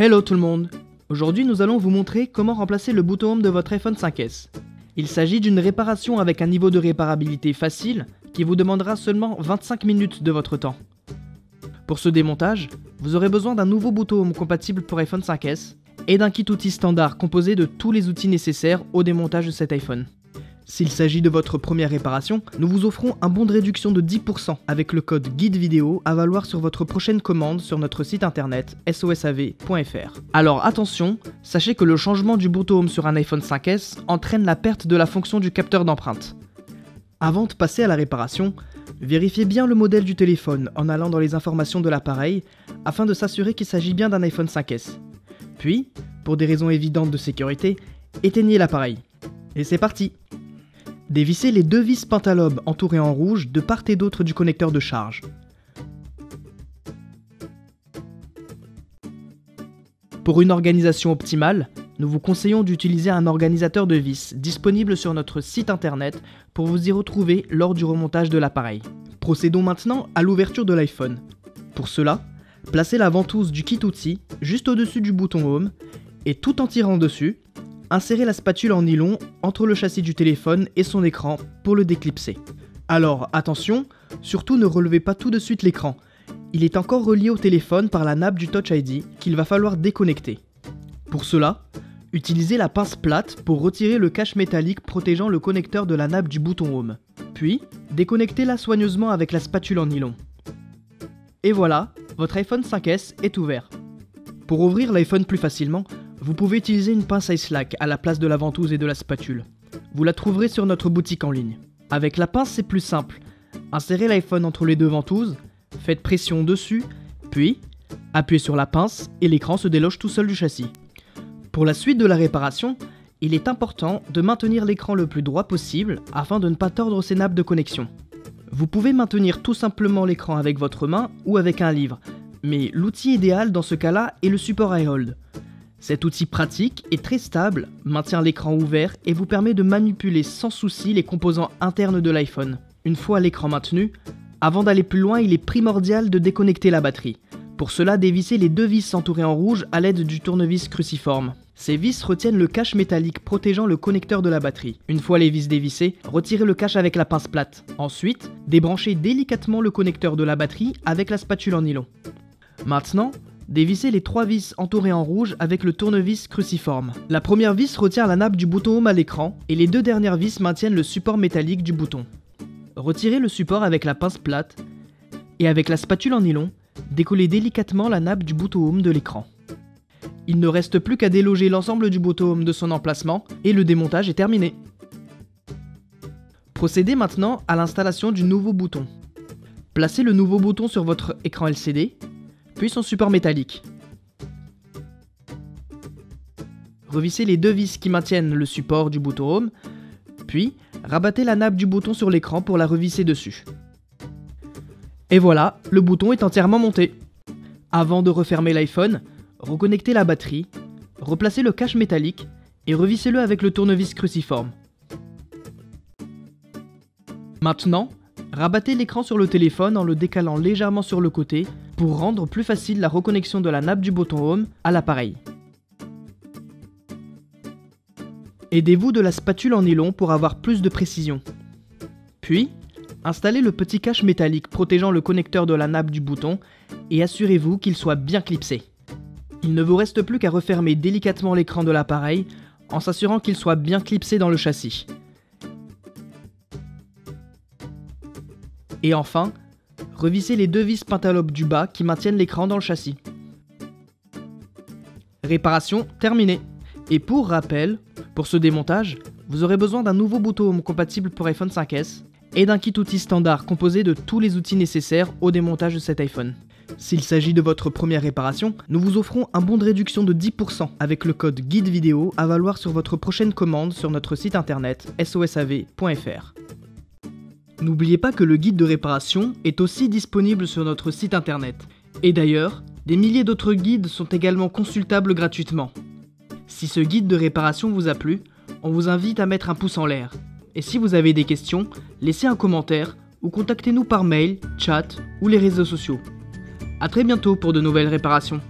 Hello tout le monde! Aujourd'hui nous allons vous montrer comment remplacer le bouton Home de votre iPhone 5S. Il s'agit d'une réparation avec un niveau de réparabilité facile qui vous demandera seulement 25 minutes de votre temps. Pour ce démontage, vous aurez besoin d'un nouveau bouton Home compatible pour iPhone 5S et d'un kit outils standard composé de tous les outils nécessaires au démontage de cet iPhone. S'il s'agit de votre première réparation, nous vous offrons un bon de réduction de 10% avec le code GUIDE-VIDEO à valoir sur votre prochaine commande sur notre site internet sosav.fr. Alors attention, sachez que le changement du bouton Home sur un iPhone 5S entraîne la perte de la fonction du capteur d'empreinte. Avant de passer à la réparation, vérifiez bien le modèle du téléphone en allant dans les informations de l'appareil afin de s'assurer qu'il s'agit bien d'un iPhone 5S. Puis, pour des raisons évidentes de sécurité, éteignez l'appareil. Et c'est parti! Dévissez les deux vis pentalobes entourées en rouge de part et d'autre du connecteur de charge. Pour une organisation optimale, nous vous conseillons d'utiliser un organisateur de vis disponible sur notre site internet pour vous y retrouver lors du remontage de l'appareil. Procédons maintenant à l'ouverture de l'iPhone. Pour cela, placez la ventouse du kit outils juste au-dessus du bouton Home et tout en tirant dessus, insérez la spatule en nylon entre le châssis du téléphone et son écran pour le déclipser. Alors attention, surtout ne relevez pas tout de suite l'écran. Il est encore relié au téléphone par la nappe du Touch ID qu'il va falloir déconnecter. Pour cela, utilisez la pince plate pour retirer le cache métallique protégeant le connecteur de la nappe du bouton Home. Puis, déconnectez-la soigneusement avec la spatule en nylon. Et voilà, votre iPhone 5S est ouvert. Pour ouvrir l'iPhone plus facilement, vous pouvez utiliser une pince iSlack à la place de la ventouse et de la spatule. Vous la trouverez sur notre boutique en ligne. Avec la pince, c'est plus simple. Insérez l'iPhone entre les deux ventouses, faites pression dessus, puis appuyez sur la pince et l'écran se déloge tout seul du châssis. Pour la suite de la réparation, il est important de maintenir l'écran le plus droit possible afin de ne pas tordre ses nappes de connexion. Vous pouvez maintenir tout simplement l'écran avec votre main ou avec un livre, mais l'outil idéal dans ce cas-là est le support iHold. Cet outil pratique et très stable maintient l'écran ouvert et vous permet de manipuler sans souci les composants internes de l'iPhone. Une fois l'écran maintenu, avant d'aller plus loin, il est primordial de déconnecter la batterie. Pour cela, dévissez les deux vis entourées en rouge à l'aide du tournevis cruciforme. Ces vis retiennent le cache métallique protégeant le connecteur de la batterie. Une fois les vis dévissées, retirez le cache avec la pince plate. Ensuite, débranchez délicatement le connecteur de la batterie avec la spatule en nylon. Maintenant, dévissez les trois vis entourées en rouge avec le tournevis cruciforme. La première vis retient la nappe du bouton Home à l'écran et les deux dernières vis maintiennent le support métallique du bouton. Retirez le support avec la pince plate et avec la spatule en nylon, décollez délicatement la nappe du bouton Home de l'écran. Il ne reste plus qu'à déloger l'ensemble du bouton Home de son emplacement et le démontage est terminé. Procédez maintenant à l'installation du nouveau bouton. Placez le nouveau bouton sur votre écran LCD, puis son support métallique. Revissez les deux vis qui maintiennent le support du bouton Home, puis rabattez la nappe du bouton sur l'écran pour la revisser dessus. Et voilà, le bouton est entièrement monté. Avant de refermer l'iPhone, reconnectez la batterie, replacez le cache métallique et revissez-le avec le tournevis cruciforme. Maintenant, rabattez l'écran sur le téléphone en le décalant légèrement sur le côté pour rendre plus facile la reconnexion de la nappe du bouton Home à l'appareil. Aidez-vous de la spatule en nylon pour avoir plus de précision. Puis, installez le petit cache métallique protégeant le connecteur de la nappe du bouton et assurez-vous qu'il soit bien clipsé. Il ne vous reste plus qu'à refermer délicatement l'écran de l'appareil en s'assurant qu'il soit bien clipsé dans le châssis. Et enfin, revissez les deux vis pentalobes du bas qui maintiennent l'écran dans le châssis. Réparation terminée. Et pour rappel, pour ce démontage, vous aurez besoin d'un nouveau bouton Home compatible pour iPhone 5S et d'un kit outils standard composé de tous les outils nécessaires au démontage de cet iPhone. S'il s'agit de votre première réparation, nous vous offrons un bon de réduction de 10% avec le code GUIDE-VIDEO à valoir sur votre prochaine commande sur notre site internet sosav.fr. N'oubliez pas que le guide de réparation est aussi disponible sur notre site internet. Et d'ailleurs, des milliers d'autres guides sont également consultables gratuitement. Si ce guide de réparation vous a plu, on vous invite à mettre un pouce en l'air. Et si vous avez des questions, laissez un commentaire ou contactez-nous par mail, chat ou les réseaux sociaux. A très bientôt pour de nouvelles réparations.